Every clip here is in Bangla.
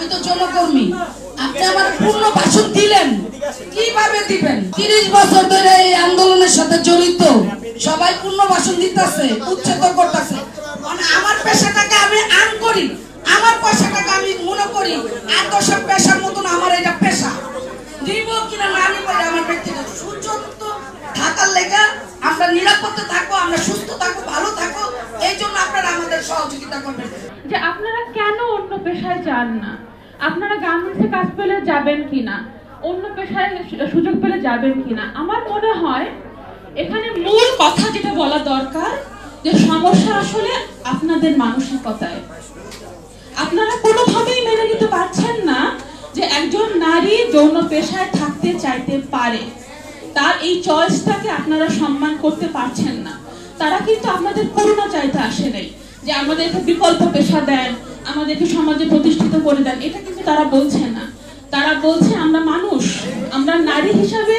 আমি তো জনকর্মী, আপনি আমার পূর্ণ ভাষণ দিলেন, কিভাবে দিবেন? 30 বছর ধরে এই আন্দোলনের সাথে জড়িত, সবাই পূর্ণ ভাষণ দিতেছে, উচ্ছেদ করতেছে। মানে আমার পেশাটাকে আমি আর্ন করি, আমার পয়সাটাকে আমি মনে করি আদর্শের পেশার মতন আমার এটা পেশা। নিব কিনা না নিব আমার ব্যক্তিগত। সুযোগ্য থাকার লেগে আমরা নিরাপদে থাকবো, আমরা সুস্থ থাকবো, ভালো থাকবো, এই জন্য আপনারা আমাদের সহযোগিতা করবেন। যে আপনারা কেন অন্য পেশায় যান না? আপনারা গার্মেন্টসে কাজ পেলে যাবেন কিনা, অন্য পেশায় সুযোগ পেলে যাবেন কিনা? আমার মনে হয় এখানে মূল কথা যেটা বলা দরকার, যে সমস্যা আসলে আপনাদের মানসিকতায়। আপনারা কোনোভাবেই মেনে নিতে পারছেন না যে একজন নারী যৌন পেশায় থাকতে চাইতে পারে, তার এই চয়েসটাকে আপনারা সম্মান করতে পারছেন না। তারা কিন্তু আপনাদের করুণা চাইতে আসে নাই যে আমাদেরকে বিকল্প পেশা দেন, আমাদেরকে সমাজে প্রতিষ্ঠিত করে দেন, এটা কিন্তু তারা বলছে না। তারা বলছে আমরা মানুষ, আমরা নারী হিসাবে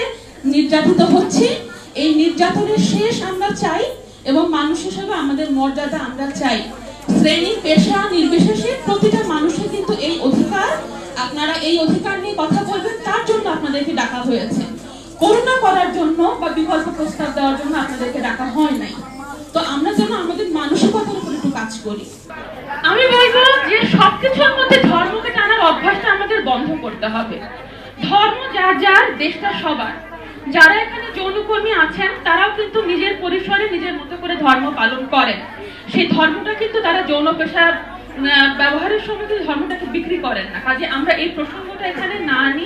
নির্যাতিত হচ্ছি, এই নির্যাতনের শেষ আমরা চাই এবং মানুষ হিসাবে আমাদের মর্যাদা আমরা চাই। শ্রেণী পেশা নির্বিশেষে প্রতিটা মানুষের কিন্তু এই অধিকার, আপনারা এই অধিকার নিয়ে কথা বলবেন, তার জন্য আপনাদেরকে ডাকা হয়েছে। করুণা করার জন্য বা বিকল্প প্রস্তাব দেওয়ার জন্য আপনাদেরকে ডাকা হয় নাই। তো আমরা যেন আমাদের মানসিকতার উপর একটু কাজ করি। আমি বলবো যে সবকিছুর মধ্যে ধর্মকে টানার অভ্যাসটা আমাদের বন্ধ করতে হবে। ধর্ম যার যার, দেশটা সবার। যারা এখানে যৌনকর্মী আছেন তারাও কিন্তু নিজের পরিসরে নিজের মতো করে ধর্ম পালন করেন। সেই ধর্মটা কিন্তু তারা যৌন পেশার ব্যবহারের সময় কিন্তু ধর্মটাকে বিক্রি করেন না। কাজে আমরা এই প্রসঙ্গটা এখানে না আনি,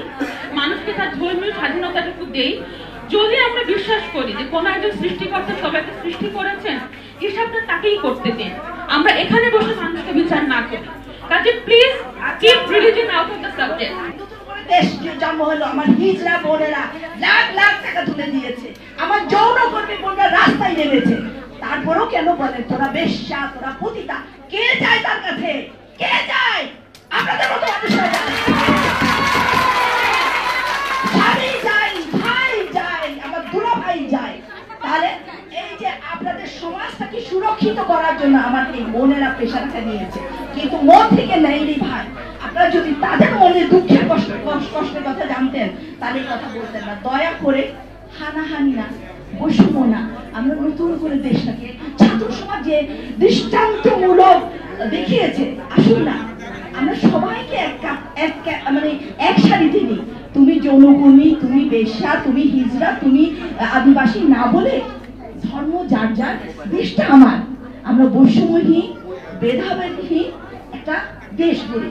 মানুষকে তার ধর্মীয় স্বাধীনতাটুকু দেই। যদি আমরা বিশ্বাস করি যে কোন একজন সৃষ্টিকর্তা সবাইকে সৃষ্টি করেছেন, হিসাবটা তাকেই করতে দিন। আমরা এখানে বসে মানুষকে বিচার না করি। কাজে please keep religion out of the subject. দেশ জন্ম হলো, আমার হিজড়া বোনেরা লাখ লাখ টাকা তুলে দিয়েছে, আমার যৌনকর্মী বোনরা রাস্তায় নেমেছে। তারপরেও কেন বলেন তোরা বেশ্যা, তোরা পতিতা? কে যায় তার কাছে? কে যায়? আপনাদের মতো মানুষরা যায়, স্বামী যায়, ভাই যায়, আমার দুলা ভাই যায়। তাহলে এই যে আপনাদের সমাজটাকে সুরক্ষিত করার জন্য আমার এই বোনেরা পেশাটা নিয়েছে, কিন্তু মন থেকে নেয়নি ভাই। আপনারা যদি তাদের মনে দুঃখের কষ্টের কথা জানতেন তাহলে কথা বলতেন না। দয়া করে হানাহানি না, বৈষম্য না, আমরা নতুন করে দেশটাকে ছাত্র সমাজ যে দৃষ্টান্তমূলক দেখিয়েছে, আসুন না আমরা সবাইকে মানে এক সারিতে নিই। তুমি যৌনকর্মী, তুমি বেশ্যা, তুমি হিজড়া, তুমি আদিবাসী না বলে ধর্ম যার যার, দেশটা আমার, আমরা বৈষম্যহীন ভেদাভেদহীন একটা দেশ গড়ি।